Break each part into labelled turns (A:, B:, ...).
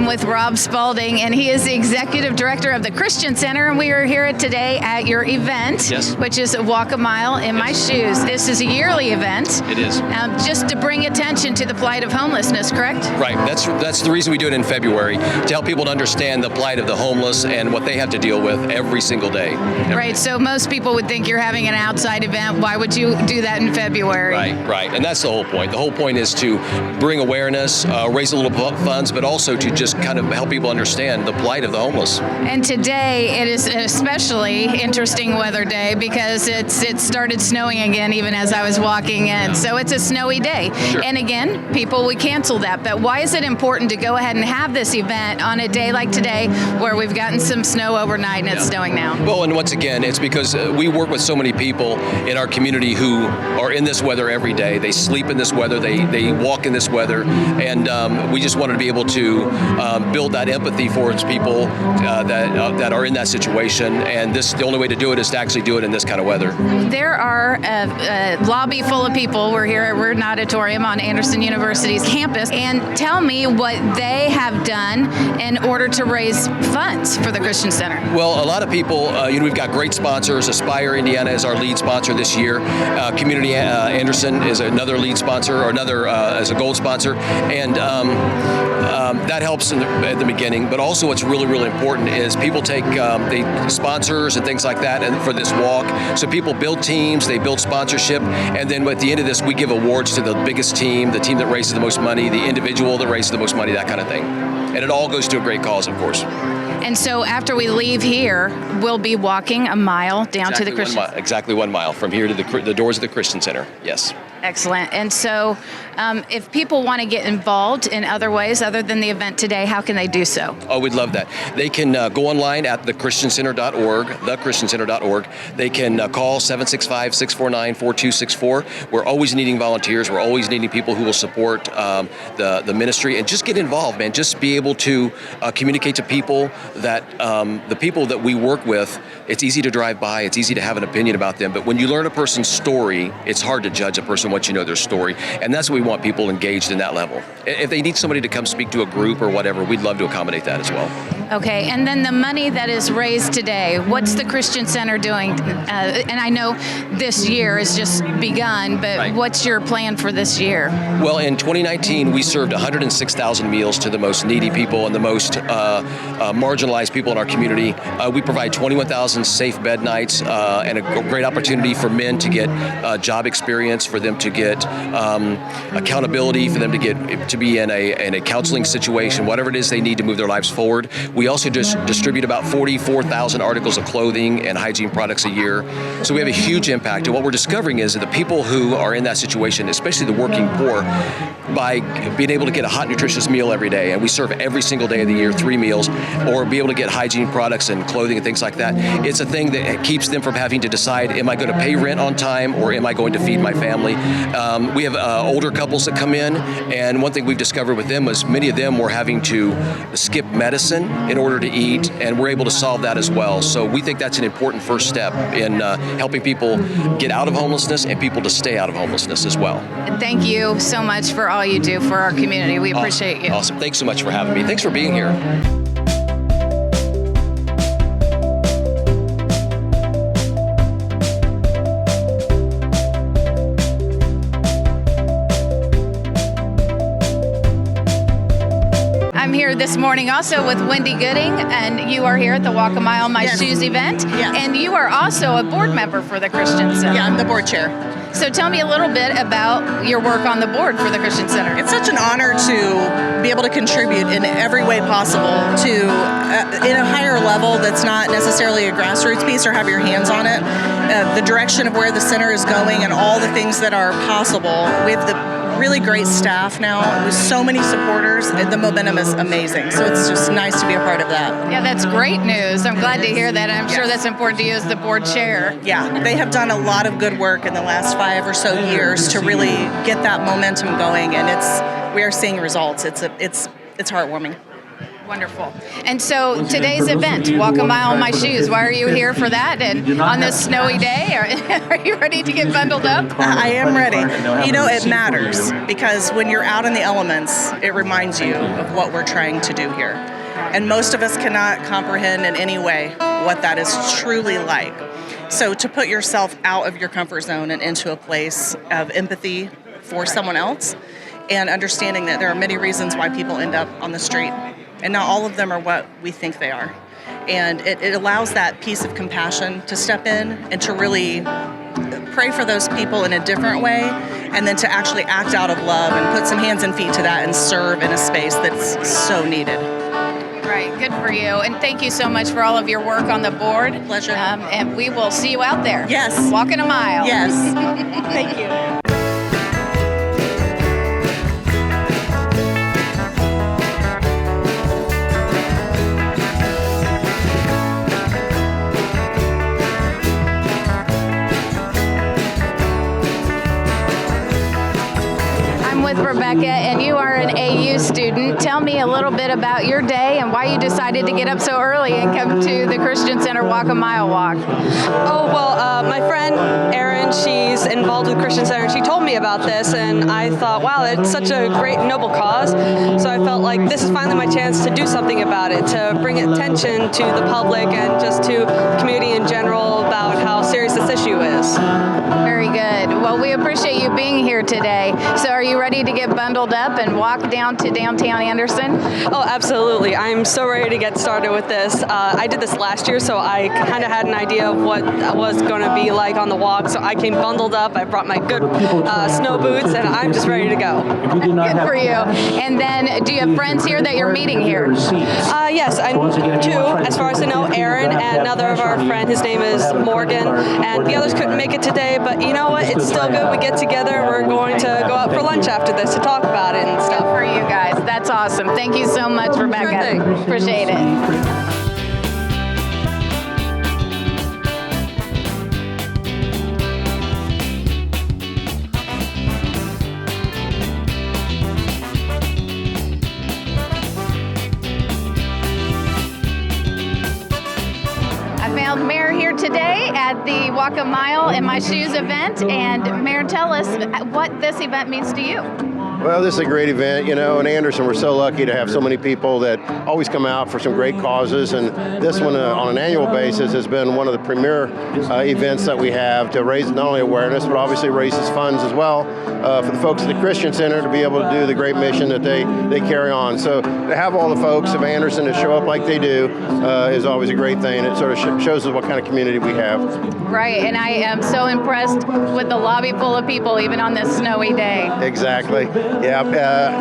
A: I'm with Rob Spalding, and he is the Executive Director of the Christian Center, and we are here today at your event,
B: Yes.
A: which is Walk a Mile in My Shoes. This is a yearly event.
B: It is.
A: Just to bring attention to the plight of homelessness, correct?
B: Right. That's the reason we do it in February, to help people to understand the plight of the homeless and what they have to deal with every single day.
A: Right, so most people would think you're having an outside event. Why would you do that in February?
B: Right. And that's the whole point. The whole point is to bring awareness, raise a little funds, but also to just kind of help people understand the plight of the homeless.
A: And today it is an especially interesting weather day because it started snowing again even as I was walking in. So it's a snowy day.
B: Sure.
A: And again, people would cancel that. But why is it important to go ahead and have this event on a day like today where we've gotten some snow overnight and it's snowing now?
B: Well, and once again, it's because we work with so many people in our community who are in this weather every day. They sleep in this weather, they walk in this weather, and we just wanted to be able to build that empathy for its people that are in that situation. And the only way to do it is to actually do it in this kind of weather.
A: There are a lobby full of people. We're here at Reardon Auditorium on Anderson University's campus. And tell me what they have done in order to raise funds for the Christian Center.
B: Well, a lot of people, we've got great sponsors. Aspire Indiana is our lead sponsor this year. Community Anderson is another lead sponsor, or another as a gold sponsor. And that helps at the beginning. But also what's really, really important is people take the sponsors and things like that and for this walk. So people build teams, they build sponsorship, and then at the end of this, we give awards to the biggest team, the team that raises the most money, the individual that raises the most money, that kind of thing. And it all goes to a great cause, of course.
A: And so after we leave here, we'll be walking a mile down to the Christian Center.
B: Exactly 1 mile from here to the doors of the Christian Center, yes.
A: Excellent. And so if people want to get involved in other ways other than the event today, how can they do so?
B: Oh, we'd love that. They can go online at thechristiancenter.org, thechristiancenter.org. They can call 765-649-4264. We're always needing volunteers. We're always needing people who will support the ministry. And just get involved, man. Just be able to communicate to people that the people that we work with, it's easy to drive by. It's easy to have an opinion about them. But when you learn a person's story, it's hard to judge a person once you know their story. And that's what we want people engaged in that level. If they need somebody to come speak to a group or whatever, we'd love to accommodate that as well.
A: Okay, and then the money that is raised today, what's the Christian Center doing? And I know this year has just begun, but
B: Right.
A: What's your plan for this year?
B: Well, in 2019, we served 106,000 meals to the most needy people and the most marginalized people in our community. We provide 21,000 safe bed nights and a great opportunity for men to get job experience, for them to get accountability, for them to be in a counseling situation, whatever it is they need to move their lives forward. We also just distribute about 44,000 articles of clothing and hygiene products a year. So we have a huge impact. And what we're discovering is that the people who are in that situation, especially the working poor, by being able to get a hot, nutritious meal every day, and we serve every single day of the year 3 meals, or be able to get hygiene products and clothing and things like that, it's a thing that keeps them from having to decide, am I going to pay rent on time or am I going to feed my family? We have older couples that come in, and one thing we've discovered with them is many of them were having to skip medicine in order to eat, and we're able to solve that as well. So we think that's an important first step in helping people get out of homelessness and people to stay out of homelessness as well.
A: Thank you so much for all you do for our community. We appreciate you.
B: Awesome. Thanks so much for having me. Thanks for being here.
A: I'm here this morning also with Wendy Gooding, and you are here at the Walk a Mile in My Shoes event.
C: Yes.
A: And you are also a board member for the Christian Center.
C: Yeah, I'm the board chair.
A: So tell me a little bit about your work on the board for the Christian Center.
C: It's such an honor to be able to contribute in every way possible to in a higher level that's not necessarily a grassroots piece or have your hands on it. The direction of where the center is going and all the things that are possible. We have the really great staff now with so many supporters. The momentum is amazing. So it's just nice to be a part of that.
A: Yeah, that's great news. I'm glad to hear that. I'm sure that's important to you as the board chair.
C: Yeah, they have done a lot of good work in the last 5 or so years to really get that momentum going, and we are seeing results. It's heartwarming.
A: Wonderful. And so today's event, Walk a Mile in My Shoes, why are you here for that? And on this snowy day, are you ready to get bundled up?
C: I am ready. You know, it matters because when you're out in the elements, it reminds you of what we're trying to do here. And most of us cannot comprehend in any way what that is truly like. So to put yourself out of your comfort zone and into a place of empathy for someone else and understanding that there are many reasons why people end up on the street, and not all of them are what we think they are. And it allows that piece of compassion to step in and to really pray for those people in a different way, and then to actually act out of love and put some hands and feet to that and serve in a space that's so needed.
A: Right, good for you. And thank you so much for all of your work on the board.
C: Pleasure.
A: And we will see you out there.
C: Yes.
A: Walking a mile.
C: Yes. Thank you.
A: With Rebecca, and you are an AU student. Tell me a little bit about your day and why you decided to get up so early and come to the Christian Center Walk a Mile walk.
D: Oh, well, my friend Erin, she's involved with Christian Center. She told me about this, and I thought, wow, it's such a great, noble cause. So I felt like this is finally my chance to do something about it, to bring attention to the public and just to the community in general about how serious this issue is.
A: Very good. Well, we appreciate you being here today. So are you ready to get bundled up and walk down to downtown Anderson?
D: Oh, absolutely. I'm so ready to get started with this. I did this last year, so I kind of had an idea of what it was going to be like on the walk. So I came bundled up. I brought my good snow boots, and I'm just ready to go.
A: Good for you. And then do you have friends here that you're meeting here?
D: Yes, I two. As far as I know, Aaron and another of our friend, his name is Morgan, and the others couldn't make it today, but you know what? It's still good. We get together, and we're going to go out for lunch after this to talk about it and stuff.
A: Good for you guys. That's awesome. Thank you so much, Rebecca.
D: Sure thing.
A: Appreciate it. Mayor here today at the Walk a Mile in My Shoes event. And Mayor, tell us what this event means to you.
E: Well, this is a great event. You know, in Anderson, we're so lucky to have so many people that always come out for some great causes. And this one, on an annual basis, has been one of the premier events that we have to raise not only awareness, but obviously raises funds as well for the folks at the Christian Center to be able to do the great mission that they carry on. So to have all the folks of Anderson to show up like they do is always a great thing. It sort of shows us what kind of community we have.
A: Right, and I am so impressed with the lobby full of people, even on this snowy day.
E: Exactly. Yeah,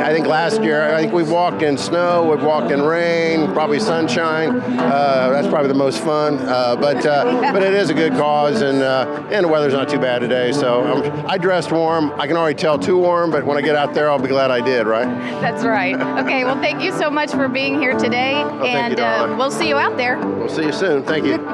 E: I think last year, I think we've walked in snow, we've walked in rain, probably sunshine. That's probably the most fun, but it is a good cause, and the weather's not too bad today. So I dressed warm. I can already tell too warm, but when I get out there, I'll be glad I did, right?
A: That's right. Okay, well, thank you so much for being here today,
E: thank you,
A: and we'll see you out there.
E: We'll see you soon. Thank you.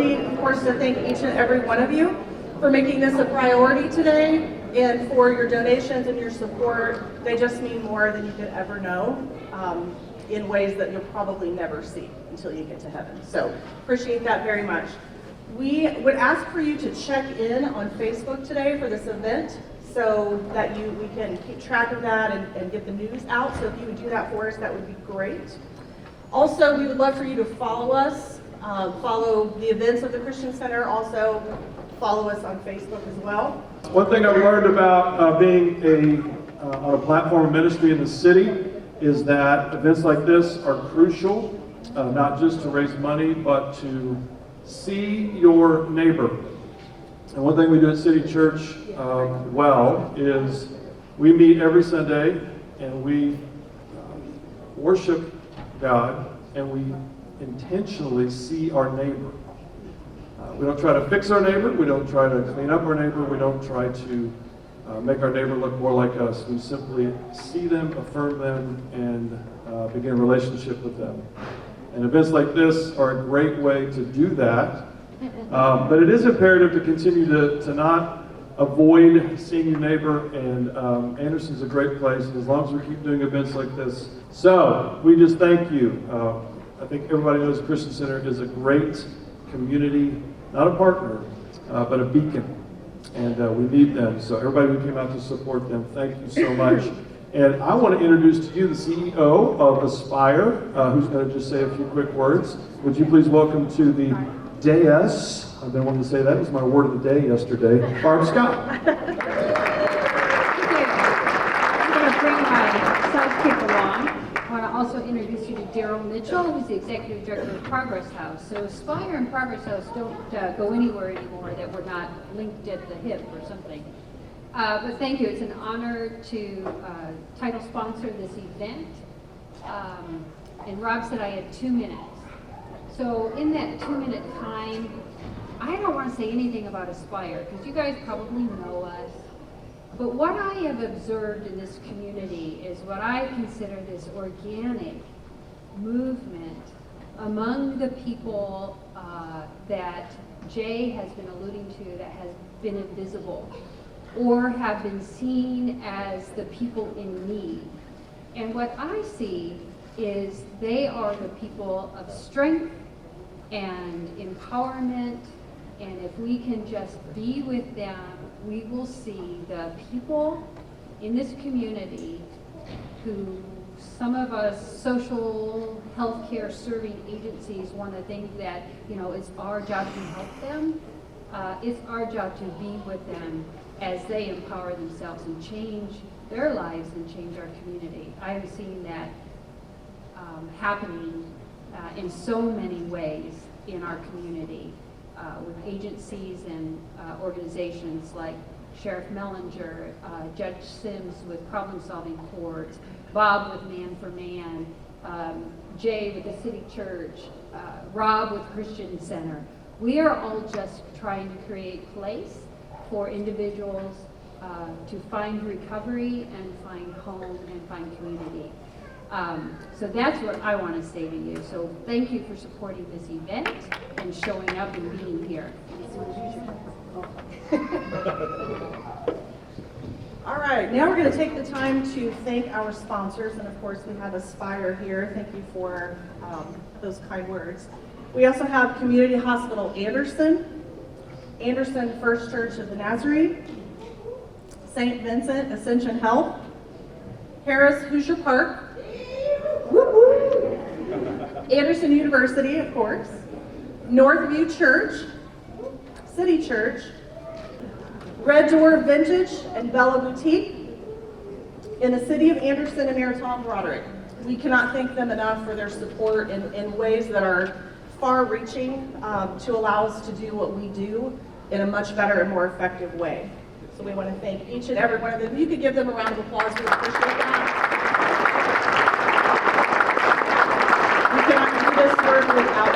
C: Of course, to thank each and every one of you for making this a priority today and for your donations and your support. They just mean more than you could ever know in ways that you'll probably never see until you get to heaven. So appreciate that very much. We would ask for you to check in on Facebook today for this event so that we can keep track of that and get the news out. So if you would do that for us, that would be great. Also, we would love for you to follow us. Follow the events of the Christian Center. Also, follow us on Facebook as well.
F: One thing I've learned about being on a platform of ministry in the city is that events like this are crucial, not just to raise money, but to see your neighbor. And one thing we do at City Church is we meet every Sunday and we worship God, and we intentionally see our neighbor. We don't try to fix our neighbor. We don't try to clean up our neighbor. We don't try to make our neighbor look more like us. We simply see them, affirm them, and begin a relationship with them. And events like this are a great way to do that. But it is imperative to continue to not avoid seeing your neighbor, and Anderson's a great place, and as long as we keep doing events like this. So, we just thank you. I think everybody knows Christian Center is a great community, not a partner, but a beacon. And we need them. So everybody who came out to support them, thank you so much. And I want to introduce to you the CEO of Aspire, who's going to just say a few quick words. Would you please welcome to the dais, I've been wanting to say that was my word of the day yesterday, Barb Scott.
G: Thank you. I'm going to bring my sidekick along. I want to also introduce you to Daryl Mitchell, who's the Executive Director of Progress House. So Aspire and Progress House don't go anywhere anymore that we're not linked at the hip or something. But thank you. It's an honor to title sponsor this event. And Rob said I had 2 minutes. So in that 2-minute time, I don't want to say anything about Aspire because you guys probably know us. But what I have observed in this community is what I consider this organic movement among the people that Jay has been alluding to that has been invisible or have been seen as the people in need. And what I see is they are the people of strength and empowerment, and if we can just be with them, we will see the people in this community who some of us social healthcare serving agencies want to think that, you know, it's our job to help them. It's our job to be with them as they empower themselves and change their lives and change our community. I have seen that happening in so many ways in our community with agencies and organizations like Sheriff Mellinger, Judge Sims with Problem Solving Court, Bob with Man for Man, Jay with the City Church, Rob with Christian Center. We are all just trying to create place for individuals to find recovery and find home and find community. So that's what I want to say to you. So thank you for supporting this event and showing up and being here.
C: All right, now we're going to take the time to thank our sponsors, and of course we have Aspire here. Thank you for those kind words. We also have Community Hospital Anderson, Anderson First Church of the Nazarene, St. Vincent Ascension Health, Harris Hoosier Park, Anderson University, of course, Northview Church, City Church, Red Door Vintage and Bella Boutique in the city of Anderson and Marathon Broderick. We cannot thank them enough for their support in ways that are far-reaching to allow us to do what we do in a much better and more effective way. So we want to thank each and every one of them. You could give them a round of applause. We appreciate that. We cannot do this work without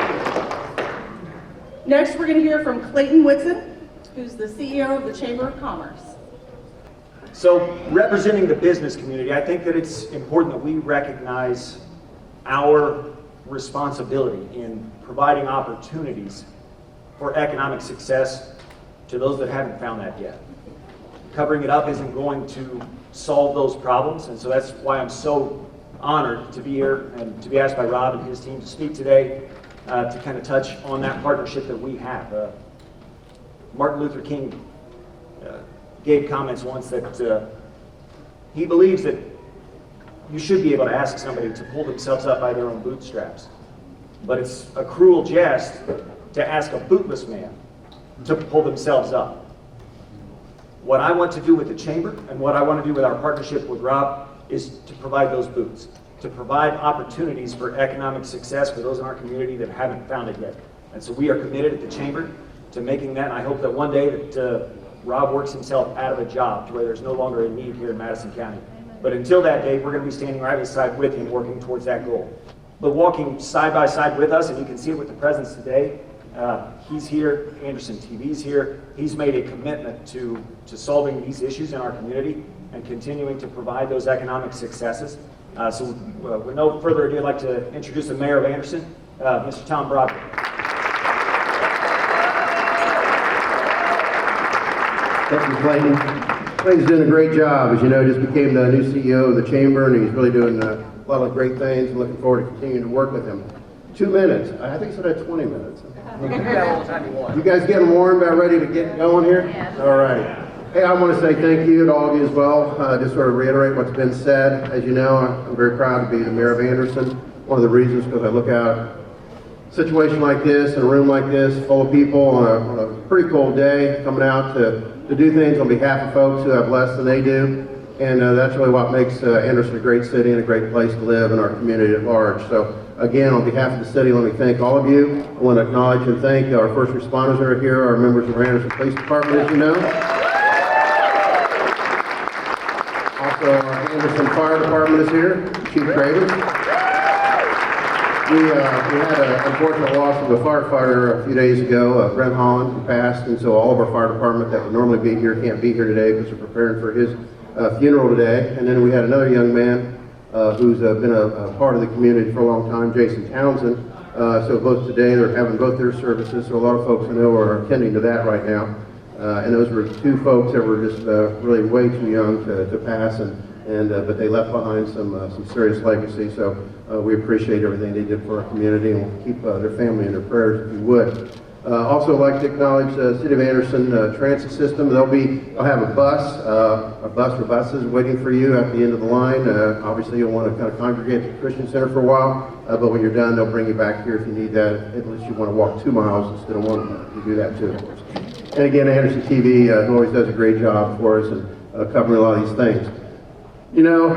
C: you. Next, we're going to hear from Clayton Whitson, who's the CEO of the Chamber of Commerce.
H: So, representing the business community, I think that it's important that we recognize our responsibility in providing opportunities for economic success to those that haven't found that yet. Covering it up isn't going to solve those problems, and so that's why I'm so honored to be here and to be asked by Rob and his team to speak today to kind of touch on that partnership that we have. Martin Luther King gave comments once that he believes that you should be able to ask somebody to pull themselves up by their own bootstraps. But it's a cruel jest to ask a bootless man to pull themselves up. What I want to do with the Chamber and what I want to do with our partnership with Rob is to provide those boots, to provide opportunities for economic success for those in our community that haven't found it yet. And so we are committed at the Chamber to making that, and I hope that one day that Rob works himself out of a job to where there's no longer a need here in Madison County. But until that day, we're going to be standing right beside with him, working towards that goal. But walking side by side with us, and you can see it with the presence today, he's here, Anderson TV's here. He's made a commitment to solving these issues in our community and continuing to provide those economic successes. So with no further ado, I'd like to introduce the Mayor of Anderson, Mr. Tom Broderick.
E: Thank you, Clayton. Clayton's doing a great job. As you know, just became the new CEO of the Chamber, and he's really doing a lot of great things, and looking forward to continuing to work with him. 2 minutes. I think I said 20 minutes. You guys getting warm, about ready to get going here? All right. Hey, I want to say thank you to all of you as well. Just sort of reiterate what's been said. As you know, I'm very proud to be the mayor of Anderson. One of the reasons, because I look out a situation like this, in a room like this, full of people on a pretty cold day, coming out to do things on behalf of folks who have less than they do. And that's really what makes Anderson a great city and a great place to live in our community at large. So again, on behalf of the city, let me thank all of you. I want to acknowledge and thank our first responders that are here, our members of our Anderson Police Department, as you know. Also, our Anderson Fire Department is here, Chief Craven. We had an unfortunate loss of a firefighter a few days ago, Brent Holland, who passed, and so all of our fire department that would normally be here can't be here today because we're preparing for his funeral today. And then we had another young man who's been a part of the community for a long time, Jason Townsend. So both today, they're having both their services, so a lot of folks I know are attending to that right now. And those were two folks that were just really way too young to pass, but they left behind some serious legacy. So we appreciate everything they did for our community, and we'll keep their family in their prayers if you would. Also like to acknowledge the City of Anderson transit system. They'll have a bus for buses waiting for you at the end of the line. Obviously you'll want to kind of congregate at the Christian Center for a while, but when you're done, they'll bring you back here if you need that. At least you want to walk 2 miles instead of 1 mile. You do that too, of course. And again, Anderson TV who always does a great job for us and covering a lot of these things. You know,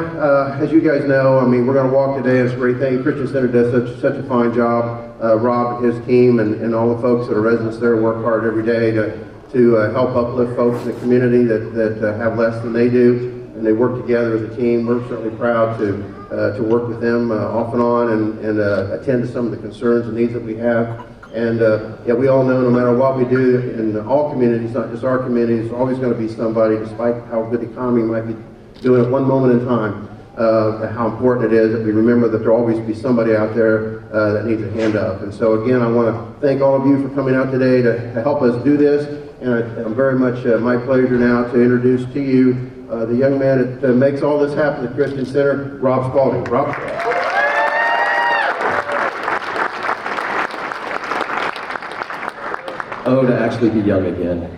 E: as you guys know, I mean, we're going to walk today. It's a great thing. Christian Center does such a fine job. Rob and his team and all the folks that are residents there work hard every day to help uplift folks in the community that have less than they do, and they work together as a team. We're certainly proud to work with them off and on and attend to some of the concerns and needs that we have. And yeah, we all know no matter what we do in all communities, not just our community, there's always going to be somebody, despite how good the economy might be doing at one moment in time, how important it is that we remember that there will always be somebody out there that needs a hand up. And so again, I want to thank all of you for coming out today to help us do this. And I'm very much my pleasure now to introduce to you the young man that makes all this happen at Christian Center, Rob Spalding. Rob?
I: Oh, to actually be young again.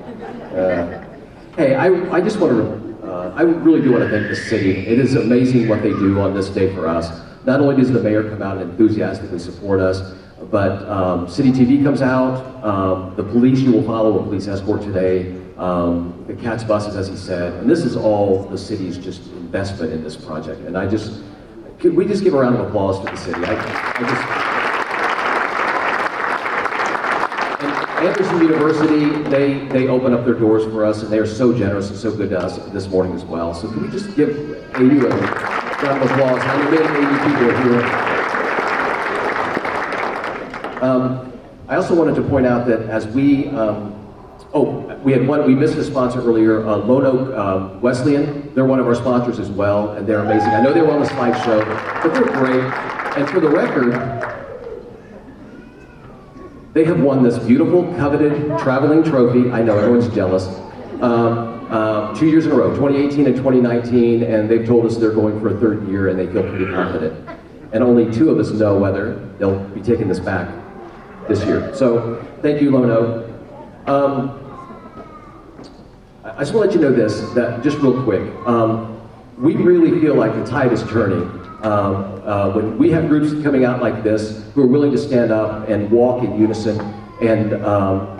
I: Hey, I just want to I really do want to thank the city. It is amazing what they do on this day for us. Not only does the mayor come out and enthusiastically support us, but City TV comes out, the police, you will follow a police escort today, the CATS buses, as he said, and this is all the city's just investment in this project. And could we just give a round of applause to the city? Anderson University, they open up their doors for us, and they are so generous and so good to us this morning as well. So can we just give AU a round of applause? How many AU people are here? I also wanted to point out that as we missed a sponsor earlier, Lone Oak Wesleyan. They're one of our sponsors as well, and they're amazing. I know they were on the slideshow, but they're great. And for the record, they have won this beautiful, coveted traveling trophy. I know everyone's jealous. 2 years in a row, 2018 and 2019, and they've told us they're going for a third year, and they feel pretty confident. And only 2 of us know whether they'll be taking this back this year. So thank you, Lone Oak. I just want to let you know this, that just real quick. We really feel like the tide is turning. When we have groups coming out like this who are willing to stand up and walk in unison and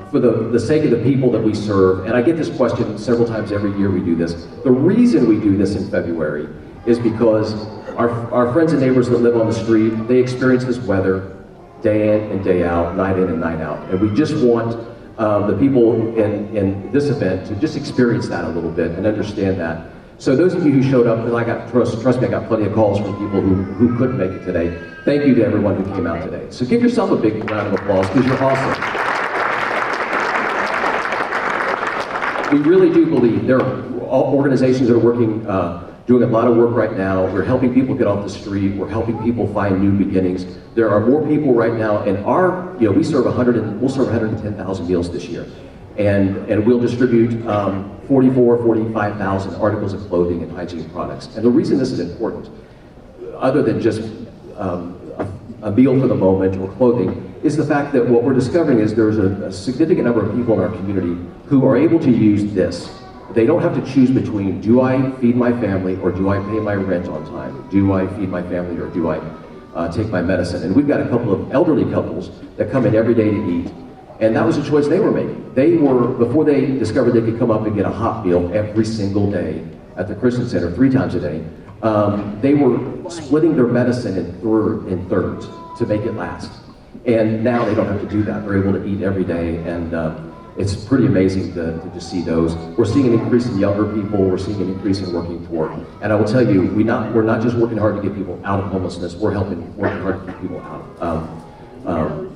I: for the sake of the people that we serve, and I get this question several times every year we do this. The reason we do this in February is because our friends and neighbors that live on the street, they experience this weather day in and day out, night in and night out. And we just want the people in this event to just experience that a little bit and understand that. So those of you who showed up, and trust me, I got plenty of calls from people who couldn't make it today. Thank you to everyone who came out today. So give yourself a big round of applause because you're awesome. We really do believe there are organizations that are working doing a lot of work right now. We're helping people get off the street. We're helping people find new beginnings. There are more people right now in our, we serve 110,000 meals this year. And we'll distribute 45,000 articles of clothing and hygiene products. And the reason this is important, other than just a meal for the moment or clothing, is the fact that what we're discovering is there's a significant number of people in our community who are able to use this. They don't have to choose between, do I feed my family or do I pay my rent on time? Do I feed my family or do I take my medicine? And we've got a couple of elderly couples that come in every day to eat. And that was a choice they were making. They were, before they discovered they could come up and get a hot meal every single day at the Christian Center 3 times a day, they were splitting their medicine in thirds to make it last. And now they don't have to do that. They're able to eat every day, and it's pretty amazing to see those. We're seeing an increase in younger people. We're seeing an increase in working poor. And I will tell you, we're not just working hard to get people out of homelessness. We're working hard to get people out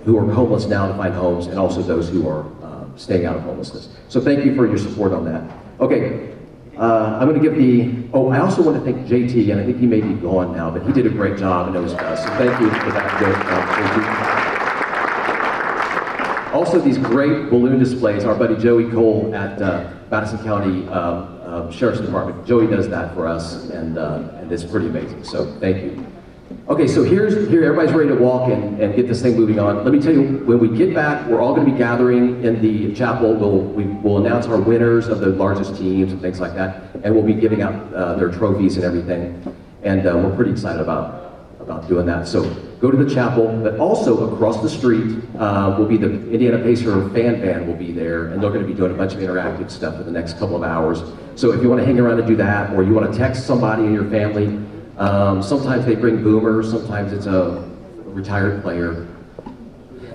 I: who are homeless now to find homes, and also those who are staying out of homelessness. So thank you for your support on that. Okay, I'm going to give I also want to thank JT, and I think he may be gone now, but he did a great job, and it was so thank you for that, JT. Also, these great balloon displays, our buddy Joey Cole at Madison County Sheriff's Department. Joey does that for us, and it's pretty amazing, so thank you. Okay, so here everybody's ready to walk and get this thing moving on. Let me tell you, when we get back, we're all going to be gathering in the chapel. We'll announce our winners of the largest teams and things like that, and we'll be giving out their trophies and everything. And we're pretty excited about doing that. So go to the chapel, but also across the street will be the Indiana Pacer fan band will be there, and they're going to be doing a bunch of interactive stuff for the next couple of hours. So if you want to hang around and do that, or you want to text somebody in your family, sometimes they bring boomers, sometimes it's a retired player,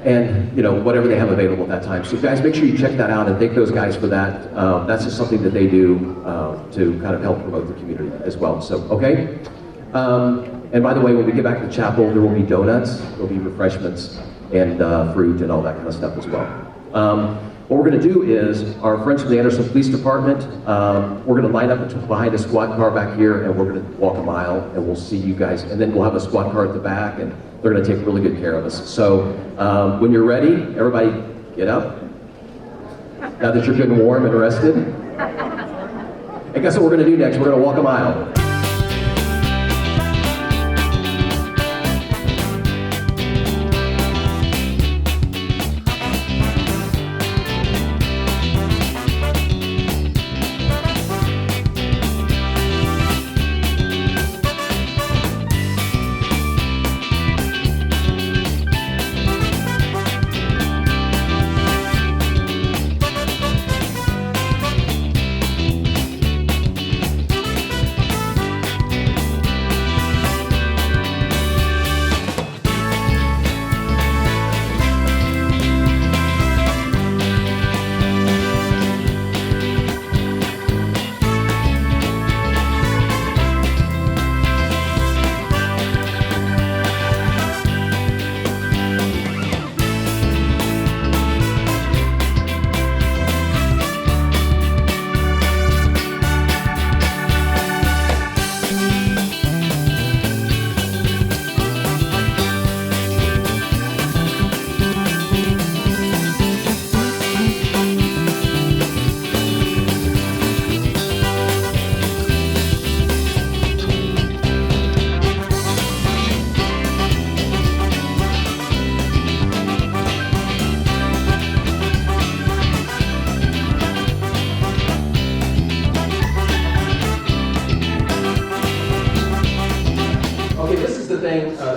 I: and whatever they have available at that time. So guys, make sure you check that out and thank those guys for that. That's just something that they do to kind of help promote the community as well. So, okay? And by the way, when we get back to the chapel, there will be donuts, there will be refreshments, and fruit and all that kind of stuff as well. What we're going to do is, our friends from the Anderson Police Department, we're going to line up behind a squad car back here, and we're going to walk a mile, and we'll see you guys, and then we'll have a squad car at the back, and they're going to take really good care of us. So when you're ready, everybody get up. Now that you're good and warm and rested. And guess what we're going to do next? We're going to walk a mile.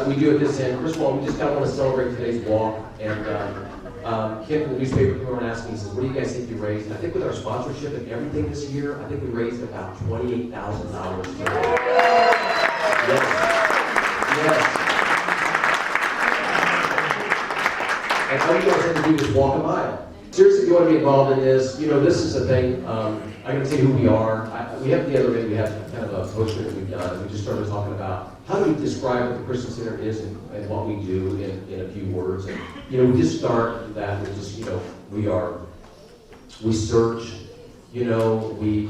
I: We do at this end. First of all, we just kind of want to celebrate today's walk. And Kim from the newspaper came around and asked me, he says, what do you guys think you raised? And I think with our sponsorship and everything this year, I think we raised about $28,000. Yes. And all you guys have to do is walk a mile. Seriously, if you want to be involved in this, this is a thing. I'm going to tell you who we are. We have the other day, we have kind of a poster that we've done. We just started talking about how do we describe what the Christian Center is and what we do in a few words. And, we just start that with just, we search, you know, we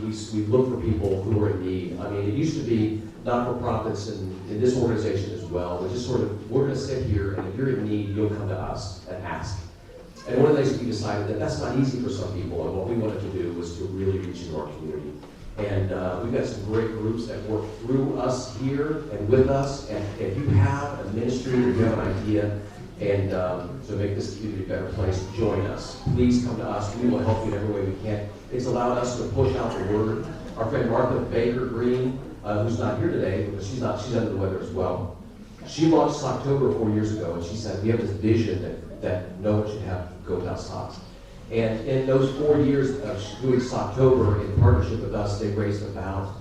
I: look for people who are in need. I mean, it used to be not-for-profits in this organization as well. We just sort of, we're gonna sit here, and if you're in need, you'll come to us and ask. And one of the things we decided that that's not easy for some people, and what we wanted to do was to really reach into our community. And we've got some great groups that work through us here and with us. And if you have a ministry, if you have an idea, and to make this community a better place, join us. Please come to us. We will help you in every way we can. It's allowed us to push out the word. Our friend Martha Baker Green, who's not here today, because she's under the weather as well. She launched Socktober 4 years ago, and she said, we have this vision that no one should have to go without socks. And in those 4 years of doing Socktober in partnership with us, they raised about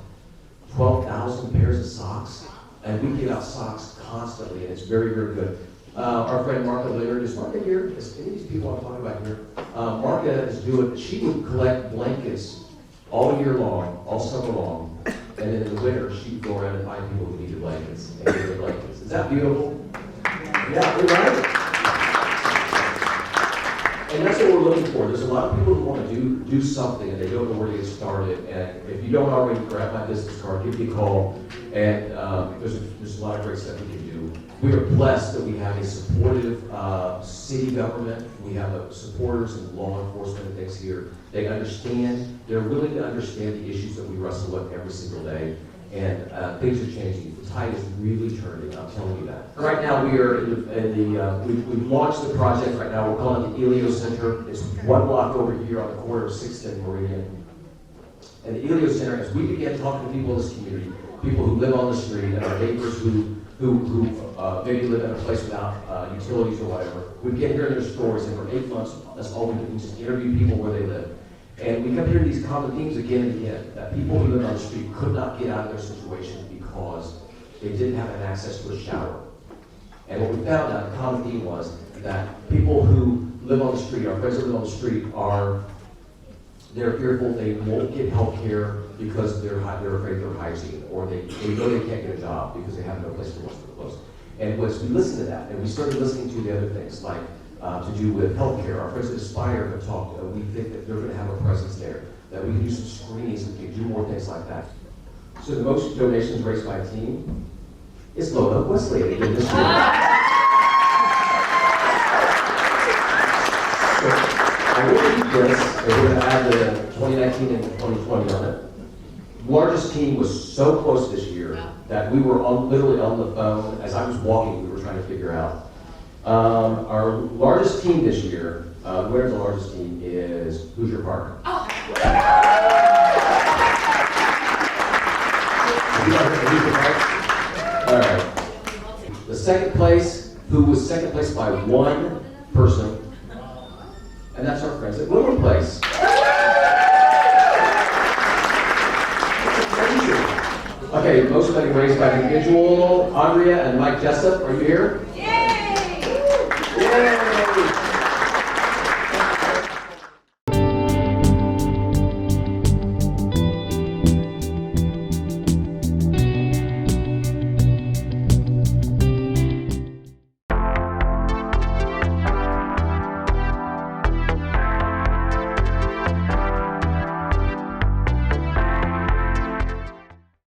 I: 12,000 pairs of socks. And we give out socks constantly, and it's very, very good. Our friend Marka Leonard, is Marka here? Is any of these people I'm talking about here? Marka is doing, she would collect blankets all year long, all summer long. And then in the winter, she'd go around and find people who needed blankets and give them blankets. Is that beautiful? Yeah, we're right. And that's what we're looking for. There's a lot of people who want to do something and they don't know where to get started. And if you don't already grab my business card, give me a call. And there's a lot of great stuff we can do. We are blessed that we have a supportive city government. We have supporters and law enforcement and things here. They understand. They're willing to understand the issues that we wrestle with every single day. And things are changing. The tide is really turning, I'm telling you that. Right now we are we've launched the project right now. We're calling it the Elio Center. It's 1 block over here on the corner of 6th and Meridian. And the Elio Center, as we began talking to people in this community, people who live on the street and our neighbors who maybe live in a place without utilities or whatever, we began hearing their stories, and for 8 months, that's all we did. We just interview people where they live. And we kept hearing these common themes again and again, that people who live on the street could not get out of their situation because they didn't have access to a shower. And what we found out, the common theme was that people who live on the street, our friends that live on the street, they're fearful they won't get health care because they're afraid of their hygiene, or they know they can't get a job because they have no place to wash their clothes. And once we listened to that, and we started listening to the other things, like to do with healthcare. Our friends at Aspire have talked, we think that they're going to have a presence there, that we can do some screenings, we can do more things like that. So the most donations raised by a team is Lola Wesley again this year. So I will keep this, and we're going to add the 2019 and 2020 on it. The largest team was so close this year that we were literally on the phone. As I was walking, we were trying to figure out. Our largest team this year, the winner of the largest team is Hoosier Park. Oh. All right. The second place, who was second place by one person, and that's our friends at Woodland Place. Okay, most money raised by individual. Andrea and Mike Jessup, are you here? Yeah.